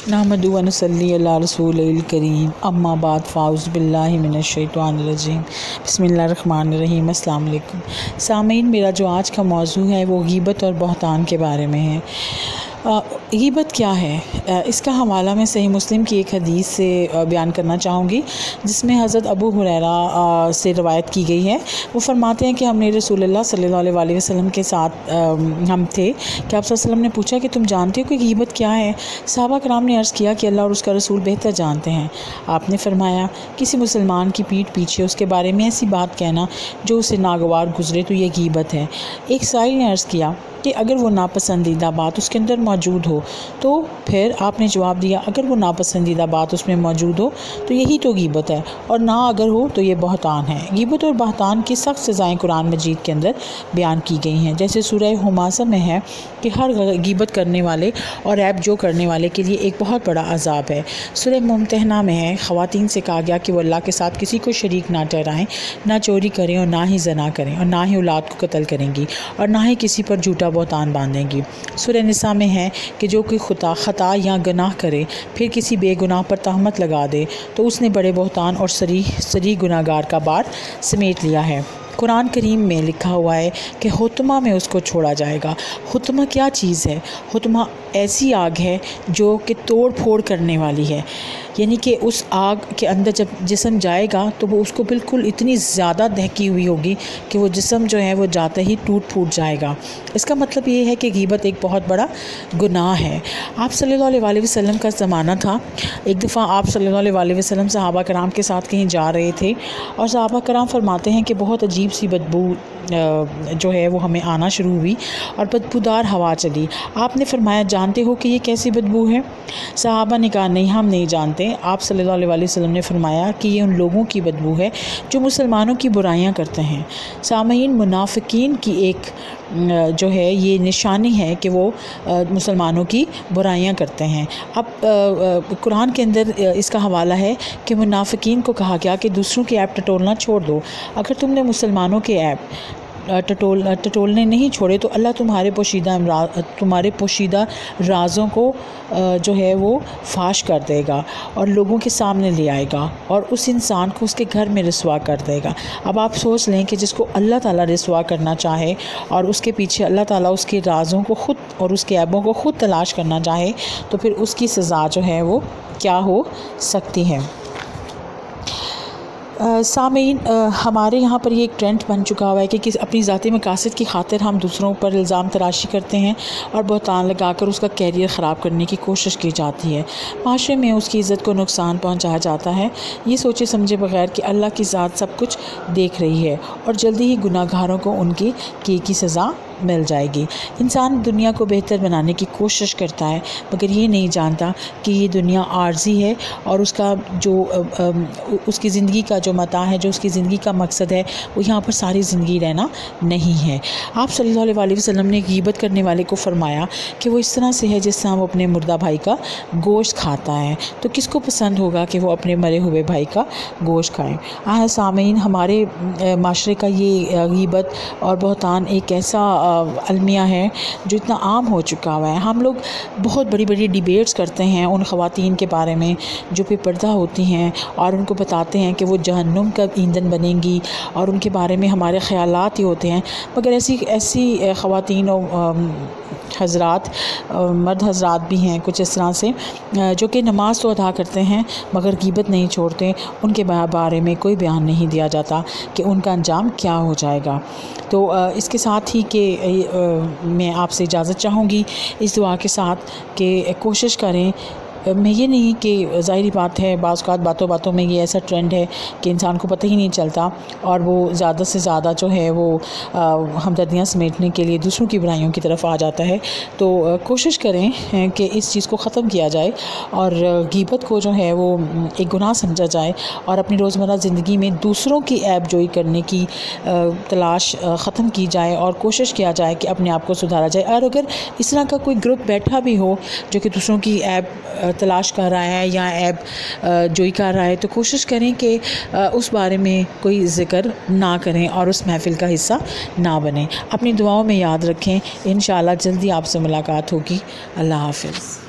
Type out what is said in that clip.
नहमदु व नसल्ली अला रसूलिल करीम अम्मा बाद फ़ाउज़ु बिल्लाहि मिनश शैतानिर रजीम बिस्मिल्लाहिर्रहमानिर रहीम। अस्सलाम वालेकुम सामीन, मेरा जो आज का मौजू है वो गीबत और बहतान के बारे में है। गीबत क्या है, इसका हवाला मैं सही मुस्लिम की एक हदीस से बयान करना चाहूँगी, जिसमें हज़रत अबू हुरैरा से रवायत की गई है। वो फरमाते हैं कि हमने रसूलुल्लाह सल्लल्लाहु अलैहि वसल्लम के साथ हम थे कि आप वसल्लम ने पूछा कि तुम जानते हो कि गीबत क्या है। सहाबा कराम ने अर्ज़ किया कि अल्लाह और उसका रसूल बेहतर जानते हैं। आपने फरमाया, किसी मुसलमान की पीठ पीछे उसके बारे में ऐसी बात कहना जो उसे नागवार गुजरे तो ये गीबत है। एक साइल ने अर्ज़ किया कि अगर वो नापसंदीदा बात उसके अंदर मौजूद हो तो फिर आपने जवाब दिया, अगर वो नापसंदीदा बात उसमें मौजूद हो तो यही तो गीबत है, और ना अगर हो तो ये बहतान है। गीबत और बहतान की सख्त सज़ाएँ कुरान मजीद के अंदर बयान की गई हैं। जैसे सूरह हुमासा में है कि हर गीबत करने वाले और ऐब जो करने वाले के लिए एक बहुत बड़ा अजाब है। सूरह मुमतहना में है, ख़वातीन से कहा गया कि वो अल्लाह के साथ किसी को शरीक ना ठहराएं, ना चोरी करें और ना ही ज़ना करें, और ना ही औलाद को कत्ल करेंगी, और ना ही किसी पर झूठा बहतान बांधेंगी। सूरह निसा में है कि जो कोई खता या गुनाह करे फिर किसी बेगुनाह पर तहमत लगा दे तो उसने बड़े बहतान और सरी गुनाहगार का बार समेट लिया है। कुरान करीम में लिखा हुआ है कि हुतमा में उसको छोड़ा जाएगा। हुतमा क्या चीज़ है? हुतमा ऐसी आग है जो कि तोड़ फोड़ करने वाली है, यानी कि उस आग के अंदर जब जिस्म जाएगा तो वो उसको बिल्कुल इतनी ज़्यादा दहकी हुई होगी कि वो जिस्म जो है वो जाते ही टूट फूट जाएगा। इसका मतलब ये है कि गीबत एक बहुत बड़ा गुनाह है। आप सल्लल्लाहु अलैहि वसल्लम का ज़माना था। एक दफ़ा आप सल्लल्लाहु अलैहि वसल्लम सहाबा कराम के साथ कहीं जा रहे थे और सहाबा कराम फरमाते हैं कि बहुत अजीब सी बदबू जो है वो हमें आना शुरू हुई और बदबूदार हवा चली। आपने फरमाया, जानते हो कि ये कैसी बदबू है? सहाबा ने कहा, नहीं, हम नहीं जानते। आप सल्लल्लाहु अलैहि वसल्लम ने फरमाया कि ये उन लोगों की बदबू है जो मुसलमानों की बुराइयां करते हैं। सामईन, मुनाफिकीन की एक जो है ये निशानी है कि वो मुसलमानों की बुराइयां करते हैं। अब कुरान के अंदर इसका हवाला है कि मुनाफिकीन को कहा गया कि दूसरों के ऐप टटोलना छोड़ दो। अगर तुमने मुसलमानों के ऐप टटोलने नहीं छोड़े तो अल्लाह तुम्हारे पोशीदा राज़ों को जो है वो फाश कर देगा और लोगों के सामने ले आएगा और उस इंसान को उसके घर में रिस्वा कर देगा। अब आप सोच लें कि जिसको अल्लाह ताला रिस्वा करना चाहे और उसके पीछे अल्लाह ताला उसके राज़ों को ख़ुद और उसके ऐबों को ख़ुद तलाश करना चाहे तो फिर उसकी सज़ा जो है वो क्या हो सकती है। सामीन, हमारे यहाँ पर ये एक ट्रेंड बन चुका हुआ है कि अपनी ज़ाती मकासद की खातिर हम दूसरों पर इल्ज़ाम तराशी करते हैं और बहतान लगाकर उसका कैरियर ख़राब करने की कोशिश की जाती है। माशरे में उसकी इज़्ज़त को नुकसान पहुँचाया जाता है, ये सोचे समझे बगैर कि अल्लाह की ज़ात सब कुछ देख रही है और जल्दी ही गुनाहगारों को उनकी की सज़ा मिल जाएगी। इंसान दुनिया को बेहतर बनाने की कोशिश करता है मगर ये नहीं जानता कि ये दुनिया आर्जी है और उसका जो उसकी ज़िंदगी का जो मता है, जो उसकी ज़िंदगी का मकसद है, वो यहाँ पर सारी ज़िंदगी रहना नहीं है। आप सल्लल्लाहु अलैहि वसल्लम ने गीबत करने वाले को फरमाया कि वो इस तरह से है जिस तरह वो अपने मुर्दा भाई का गोश्त खाता है। तो किसको पसंद होगा कि वो अपने मरे हुए भाई का गोश्त खाएँ? सामीन, हमारे माशरे का ये गीबत और बहतान एक ऐसा अलमिया है जो इतना आम हो चुका हुआ है। हम लोग बहुत बड़ी बड़ी डिबेट्स करते हैं उन ख़वातीन के बारे में जो बेपर्दा होती हैं और उनको बताते हैं कि वो जहन्नुम का ईंधन बनेंगी और उनके बारे में हमारे ख़यालात ही होते हैं। मगर ऐसी ख़वातीन और हज़रात, मर्द हज़रात भी हैं कुछ इस तरह से जो कि नमाज़ तो अदा करते हैं मगर गीबत नहीं छोड़ते। उनके बारे में कोई बयान नहीं दिया जाता कि उनका अंजाम क्या हो जाएगा। तो इसके साथ ही कि मैं आपसे इजाज़त चाहूँगी इस दुआ के साथ कि कोशिश करें। मैं ये नहीं कि ज़ाहिरी बात है बाज़ औक़ात बातों बातों में ये ऐसा ट्रेंड है कि इंसान को पता ही नहीं चलता और वो ज़्यादा से ज़्यादा जो है वो हमदर्दियाँ समेटने के लिए दूसरों की बुराइयों की तरफ आ जाता है। तो कोशिश करें कि इस चीज़ को ख़त्म किया जाए और गीबत को जो है वो एक गुनाह समझा जाए और अपनी रोज़मर्रा ज़िंदगी में दूसरों की ऐब जोई करने की तलाश ख़त्म की जाए और कोशिश किया जाए कि अपने आप को सुधारा जाए। और अगर इस तरह का कोई ग्रुप बैठा भी हो जो कि दूसरों की ऐब तलाश कर रहा है या ऐब जोई कर रहा है तो कोशिश करें कि उस बारे में कोई ज़िक्र ना करें और उस महफ़िल का हिस्सा ना बने। अपनी दुआओं में याद रखें। इंशाअल्लाह जल्दी आपसे मुलाकात होगी। अल्लाह हाफ़िज़।